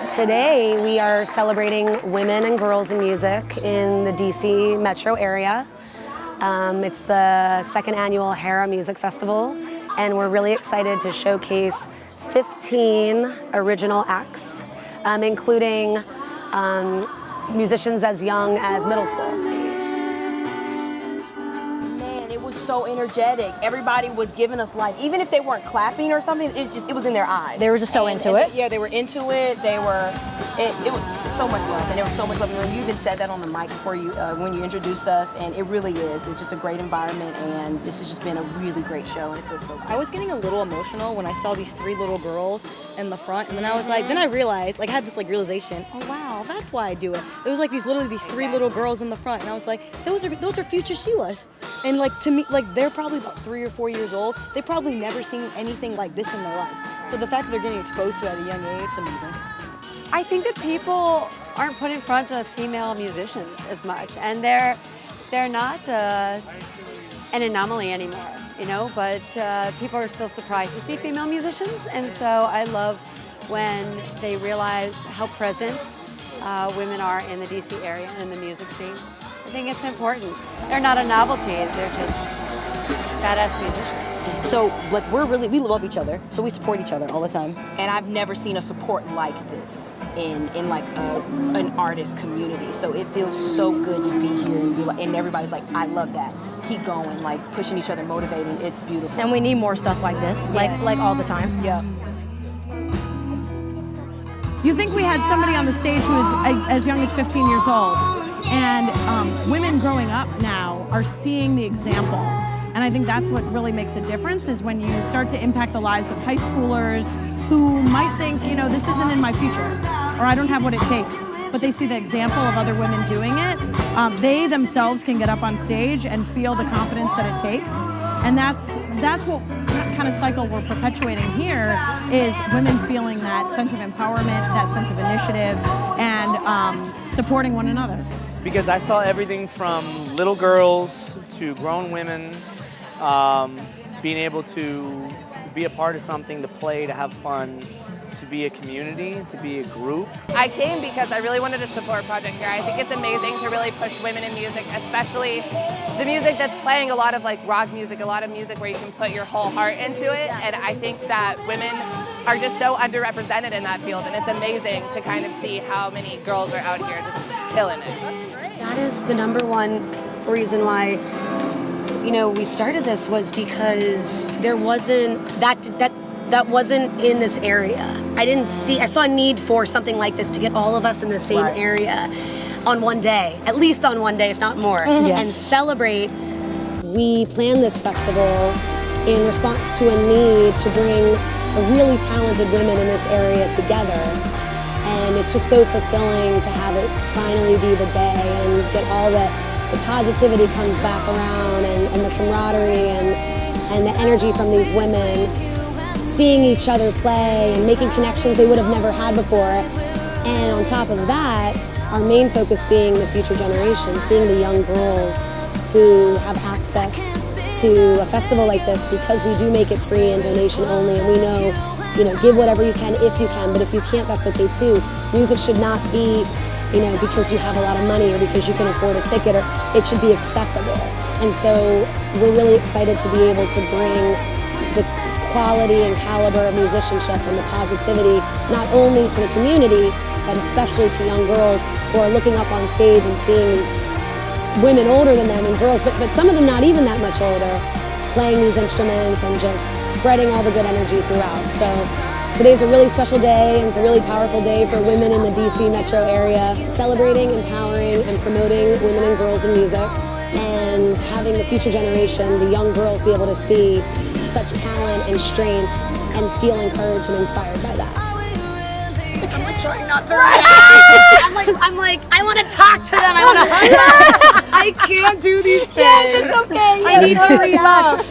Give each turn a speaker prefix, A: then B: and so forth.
A: Today we are celebrating women and girls in music in the DC metro area. It's the second annual HERA Music Festival, and we're really excited to showcase 15 original acts, including musicians as young as middle school.
B: It was so energetic. Everybody was giving us life. Even if they weren't clapping or something, it was in their eyes.
C: They were just so into it?
B: Yeah, they were into it. It was so much love, and there was so much love. And you even said that on the mic before you, when you introduced us, and it really is. It's just a great environment, and this has just been a really great show, and it feels so good.
C: I was getting a little emotional when I saw these 3 little girls in the front, and then I was like, then I realized, like I had this like realization, oh wow, that's why I do it. It was like these 3 little girls in the front, and I was like, those are future Sheilas. And like to me, like they're probably about 3 or 4 years old. They probably never seen anything like this in their life. So the fact that they're getting exposed to it at a young age is amazing.
D: I think that people aren't put in front of female musicians as much, and they're not an anomaly anymore, you know, but people are still surprised to see female musicians, and so I love when they realize how present women are in the DC area and in the music scene. I think it's important. They're not a novelty, they're just badass musicians.
C: So like we love each other, so we support each other all the time.
B: And I've never seen a support like this in like an artist community. So it feels so good to be here and be like, and everybody's like, I love that. Keep going, like pushing each other, motivating. It's beautiful.
C: And we need more stuff like this,
B: Yes.
C: like all the time.
B: Yeah.
E: You think we had somebody on the stage who was as young as 15 years old, and women growing up now are seeing the example. And I think that's what really makes a difference, is when you start to impact the lives of high schoolers who might think, you know, this isn't in my future, or I don't have what it takes, but they see the example of other women doing it. They themselves can get up on stage and feel the confidence that it takes. And that's what kind of cycle we're perpetuating here, is women feeling that sense of empowerment, that sense of initiative, and supporting one another.
F: Because I saw everything from little girls to grown women, being able to be a part of something, to play, to have fun, to be a community, to be a group.
G: I came because I really wanted to support Project HERA. I think it's amazing to really push women in music, especially the music that's playing a lot of like rock music, a lot of music where you can put your whole heart into it. And I think that women are just so underrepresented in that field, and it's amazing to kind of see how many girls are out here just killing it.
A: That is the number one reason why, you know, we started this, was because there wasn't that wasn't in this area. I saw a need for something like this to get all of us in the same area on one day, at least on one day, if not more, and celebrate. We planned this festival in response to a need to bring really talented women in this area together. And it's just so fulfilling to have it finally be the day and get all the positivity comes back around, and the camaraderie and the energy from these women, seeing each other play and making connections they would have never had before. And on top of that, our main focus being the future generation, seeing the young girls who have access to a festival like this, because we do make it free and donation only, and we know, you know, give whatever you can if you can, but if you can't, that's okay too. Music should not be, you know, because you have a lot of money or because you can afford a ticket, or it should be accessible. And so we're really excited to be able to bring the quality and caliber of musicianship and the positivity not only to the community, but especially to young girls who are looking up on stage and seeing these women older than them, and girls, but some of them not even that much older, playing these instruments and just spreading all the good energy throughout. So today's a really special day, and it's a really powerful day for women in the DC metro area, celebrating, empowering, and promoting women and girls in music, and having the future generation, the young girls, be able to see such talent and strength and feel encouraged and inspired by that.
B: I'm trying not to react. I'm like, I want to talk to them. I want to hug them.
E: I can't do these things.
B: Yes, it's okay.
E: I need to react.